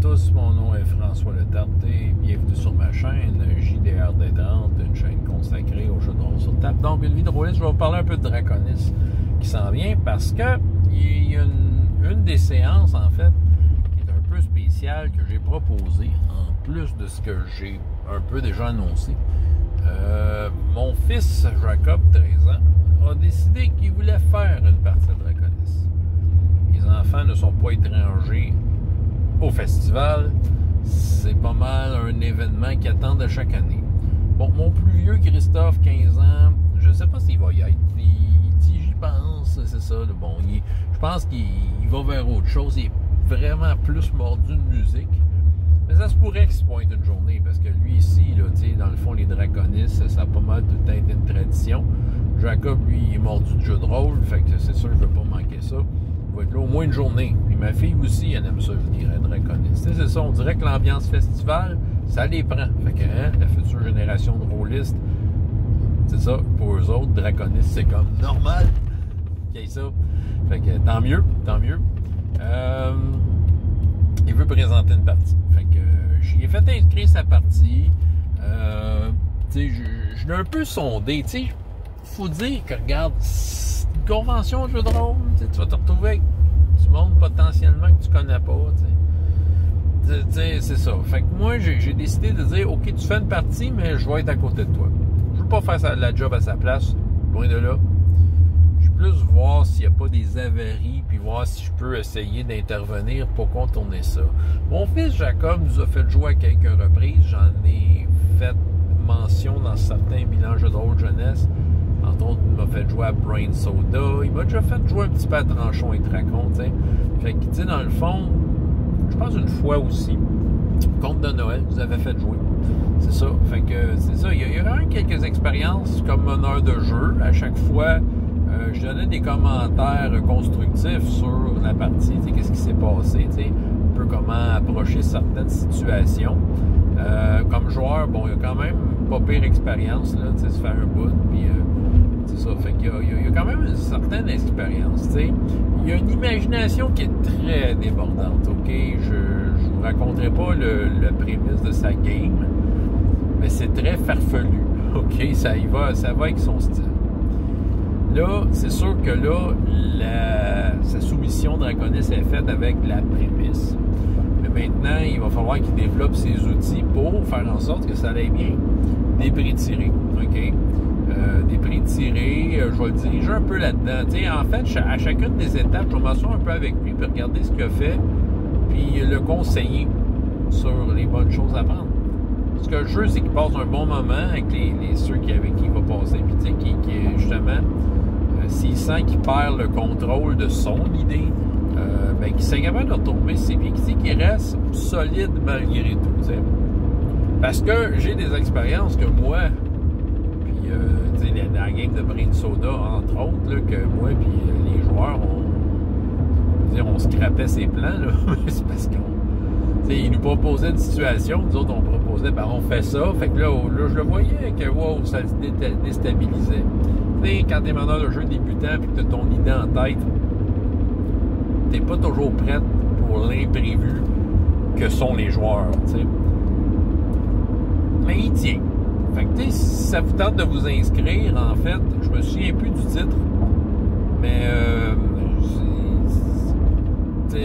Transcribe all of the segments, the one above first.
tous, mon nom est François Letarté, bienvenue sur ma chaîne JDR Détente, une chaîne consacrée aux jeux de rôle sur table. Donc une vidéo liste, je vais vous parler un peu de Draconis qui s'en vient parce que il y a une des séances en fait qui est un peu spéciale que j'ai proposée en plus de ce que j'ai un peu déjà annoncé. Mon fils Jacob, 13 ans, a décidé qu'il voulait faire une partie de Draconis. Les enfants ne sont pas étrangers au festival, c'est pas mal un événement qui attend de chaque année. Bon, mon plus vieux Christophe, 15 ans, je ne sais pas s'il va y être. Il dit, j'y pense, c'est ça. Bon, je pense qu'il va vers autre chose. Il est vraiment plus mordu de musique. Mais ça se pourrait qu'il se pointe une journée, parce que lui ici, là, dans le fond, les Draconis, ça a pas mal tout le temps été une tradition. Jacob, lui, il est mordu de jeu de rôle, fait que c'est sûr que je ne veux pas manquer ça. Il va être là au moins une journée. Puis ma fille aussi, elle aime ça, je dirais, Draconis. C'est ça, on dirait que l'ambiance festival, ça les prend. Fait que la future génération de rôlistes, c'est ça, pour eux autres, Draconis, c'est comme normal qu'il y ait ça. Fait que tant mieux, tant mieux. Il veut présenter une partie. Fait que j'y ai fait inscrire sa partie. Je l'ai un peu sondé. Il faut dire que, regarde, une convention de jeu de rôle, tu vas te retrouver avec du monde potentiellement que tu connais pas. C'est ça. Fait que moi, j'ai décidé de dire, OK, tu fais une partie, mais je vais être à côté de toi. Je veux pas faire la job à sa place, loin de là. Je veux plus voir s'il n'y a pas des avaries, puis voir si je peux essayer d'intervenir pour contourner ça. Mon fils Jacob nous a fait jouer à quelques reprises. J'en ai fait mention dans certains bilans jeux de rôle jeunesse. Entre autres, il m'a fait jouer à Brain Soda. Il m'a déjà fait jouer un petit peu à Tranchon et Tracon, tu sais. Fait que, tu sais, dans le fond, je pense une fois aussi, Conte de Noël, vous avez fait jouer. C'est ça. Fait que, c'est ça. Il y a vraiment quelques expériences comme meneur de jeu. À chaque fois, je donnais des commentaires constructifs sur la partie, tu sais, qu'est-ce qui s'est passé, tu sais, un peu comment approcher certaines situations. Comme joueur, bon, il y a quand même pas pire expérience, là, tu sais, se faire un bout, puis c'est ça, fait qu'il y a quand même une certaine expérience, tu sais. Il y a une imagination qui est très débordante, OK? Je vous raconterai pas le prémisse de sa game, mais c'est très farfelu, OK? Ça va avec son style. Là, c'est sûr que là, sa soumission Draconis est faite avec la prémisse. Mais maintenant, il va falloir qu'il développe ses outils pour faire en sorte que ça aille bien. Des prix tirés, OK? Des prix tirés, je vais le diriger un peu là-dedans. Tu sais, en fait, à chacune des étapes, je vais m'asseoir un peu avec lui, puis regarder ce qu'il a fait, puis le conseiller sur les bonnes choses à prendre. Ce que je veux, c'est qu'il passe un bon moment avec ceux avec qui il va passer, puis tu sais, qui justement, s'il sent qu'il perd le contrôle de son idée, ben, qu'il soit capable de retomber ses pieds, qu'il reste solide malgré tout, t'sais. Parce que j'ai des expériences que moi, puis tu sais, la game de Brain Soda, entre autres, là, que moi puis les joueurs, on scrapait ses plans, là. C'est parce qu'ils nous proposaient une situation, nous autres, on proposait, ben, on fait ça, fait que là je le voyais que, wow, ça se déstabilisait. Tu sais, quand t'es meneur de jeu débutant puis que t'as ton idée en tête, t'es pas toujours prête pour l'imprévu que sont les joueurs, tu sais. Mais il tient. Fait que, tu sais, si ça vous tente de vous inscrire, en fait, je me souviens plus du titre, mais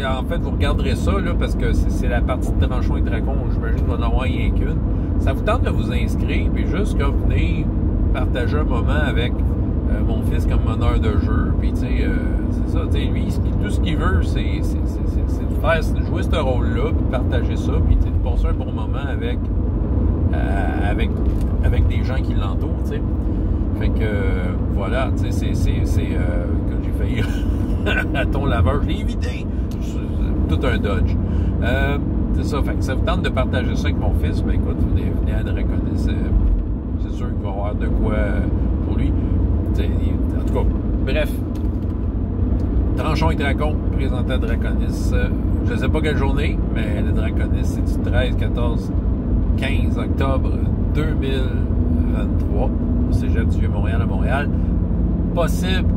en fait, vous regarderez ça, là, parce que c'est la partie de Tranchon et Dracon, j'imagine qu'il va en avoir rien qu'une. Ça vous tente de vous inscrire, puis juste comme venir partager un moment avec mon fils comme meneur de jeu, puis tu sais, c'est ça, tu sais, lui, tout ce qu'il veut, c'est de jouer ce rôle-là, puis de partager ça, puis de passer un bon moment avec des gens qui l'entourent, tu sais. Fait que, voilà, tu sais, que j'ai failli à ton laveur, je l'ai évité, tout un dodge. C'est ça, fait que ça vous tente de partager ça avec mon fils, ben écoute, venez à Draconis, c'est sûr qu'il va y avoir de quoi pour lui. En tout cas, bref, Tranchon et Dracon, présenté à Draconis. Je ne sais pas quelle journée, mais le Draconis, c'est du 13, 14, 15 octobre 2023 au Cégep du Vieux-Montréal à Montréal. Possible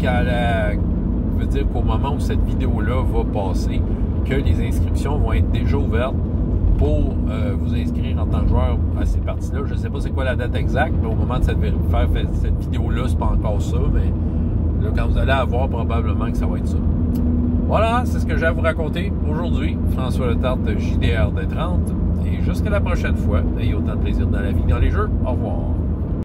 qu'au moment où cette vidéo-là va passer, que les inscriptions vont être déjà ouvertes pour vous inscrire en tant que joueur à ces parties-là. Je ne sais pas c'est quoi la date exacte, mais au moment de cette vidéo-là, c'est pas encore ça, mais là, quand vous allez avoir, probablement que ça va être ça. Voilà, c'est ce que j'ai à vous raconter aujourd'hui. François Letarte, JDR des 30. Et jusqu'à la prochaine fois, ayez autant de plaisir dans la vie que dans les jeux. Au revoir.